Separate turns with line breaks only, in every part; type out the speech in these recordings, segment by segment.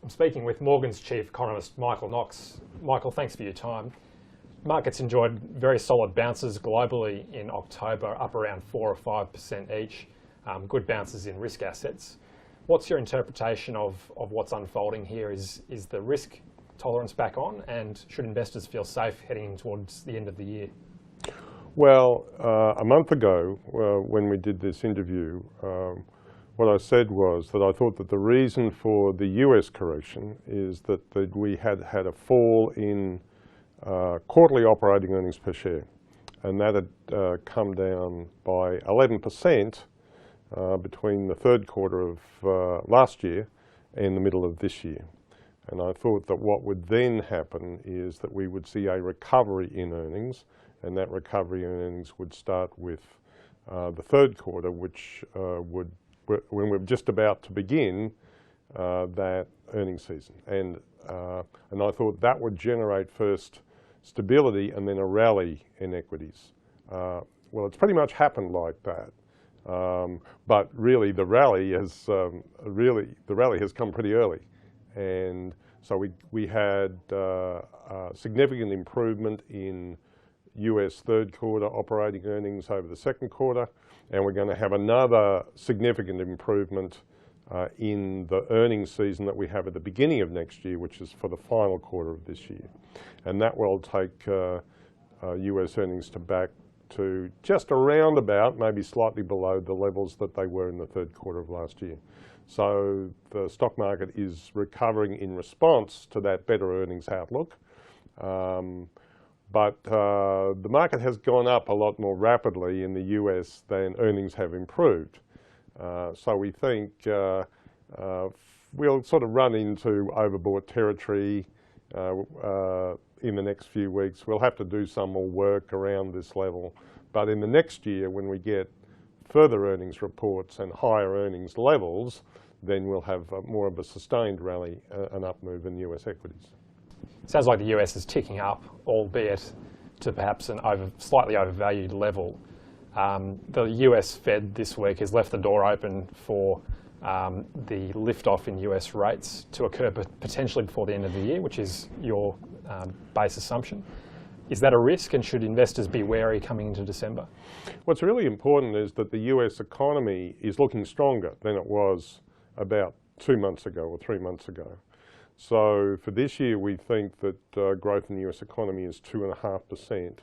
I'm speaking with Morgan's Chief Economist Michael Knox. Michael, thanks for your time. Markets enjoyed very solid bounces globally in October, up around 4 or 5% each. Good bounces in risk assets. What's your interpretation of what's unfolding here? Is the risk tolerance back on, and should investors feel safe heading towards the end of the year?
Well, a month ago, when we did this interview, what I said was that I thought that the reason for the US correction is that we had had a fall in quarterly operating earnings per share, and that had come down by 11% between the third quarter of last year and the middle of this year. And I thought that what would then happen is that we would see a recovery in earnings, and that recovery in earnings would start with the third quarter, which when we're just about to begin that earnings season. And I thought that would generate first stability and then a rally in equities. Well, it's pretty much happened like that. But really, the rally has come pretty early, and so we had significant improvement in US third quarter operating earnings over the second quarter, and we're going to have another significant improvement in the earnings season that we have at the beginning of next year, which is for the final quarter of this year, and that will take US earnings back to just around about, maybe slightly below the levels that they were in the third quarter of last year. So the stock market is recovering in response to that better earnings outlook. But the market has gone up a lot more rapidly in the US than earnings have improved. So we think we'll sort of run into overbought territory in the next few weeks. We'll have to do some more work around this level. But in the next year, when we get further earnings reports and higher earnings levels, then we'll have more of a sustained rally, an up move in US equities.
Sounds like the US is ticking up, albeit to perhaps an slightly overvalued level. The US Fed this week has left the door open for the lift-off in US rates to occur potentially before the end of the year, which is your base assumption. Is that a risk, and should investors be wary coming into December?
What's really important is that the US economy is looking stronger than it was about 2 months ago or 3 months ago. So for this year, we think that growth in the US economy is 2.5%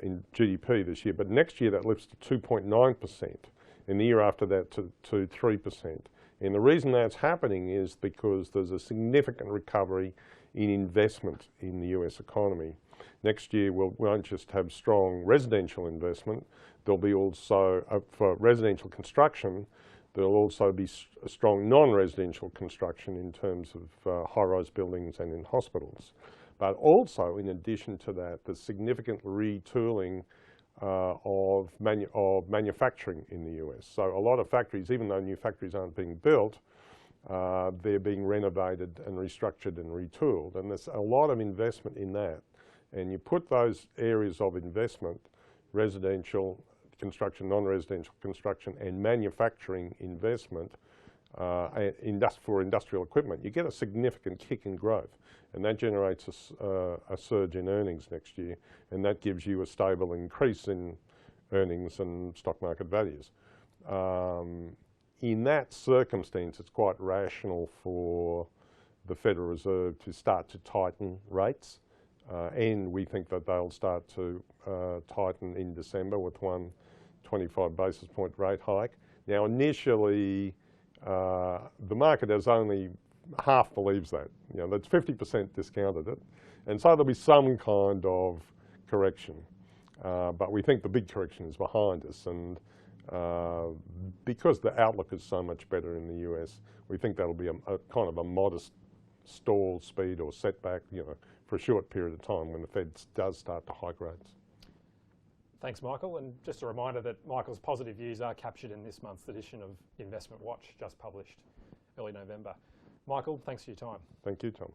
in GDP this year, but next year that lifts to 2.9%, and the year after that to 3%. And the reason that's happening is because there's a significant recovery in investment in the US economy. Next year, we won't just have strong residential investment, there'll be also, for residential construction, there'll also be strong non-residential construction in terms of high-rise buildings and in hospitals. But also, in addition to that, there's significant retooling of manufacturing in the US. So a lot of factories, even though new factories aren't being built, they're being renovated and restructured and retooled. And there's a lot of investment in that. And you put those areas of investment, residential construction, non-residential construction, and manufacturing investment for industrial equipment, you get a significant kick in growth. And that generates a surge in earnings next year, and that gives you a stable increase in earnings and stock market values. In that circumstance, it's quite rational for the Federal Reserve to start to tighten rates. And we think that they'll start to tighten in December with one 25 basis point rate hike. Now, initially, the market has only half believes that. You know, that's 50% discounted it. And so there'll be some kind of correction. But we think the big correction is behind us. And because the outlook is so much better in the US, we think that'll be a kind of a modest stall speed or setback, you know, for a short period of time when the Fed does start to hike rates.
Thanks, Michael. And just a reminder that Michael's positive views are captured in this month's edition of Investment Watch, just published early November. Michael, thanks for your time.
Thank you, Tom.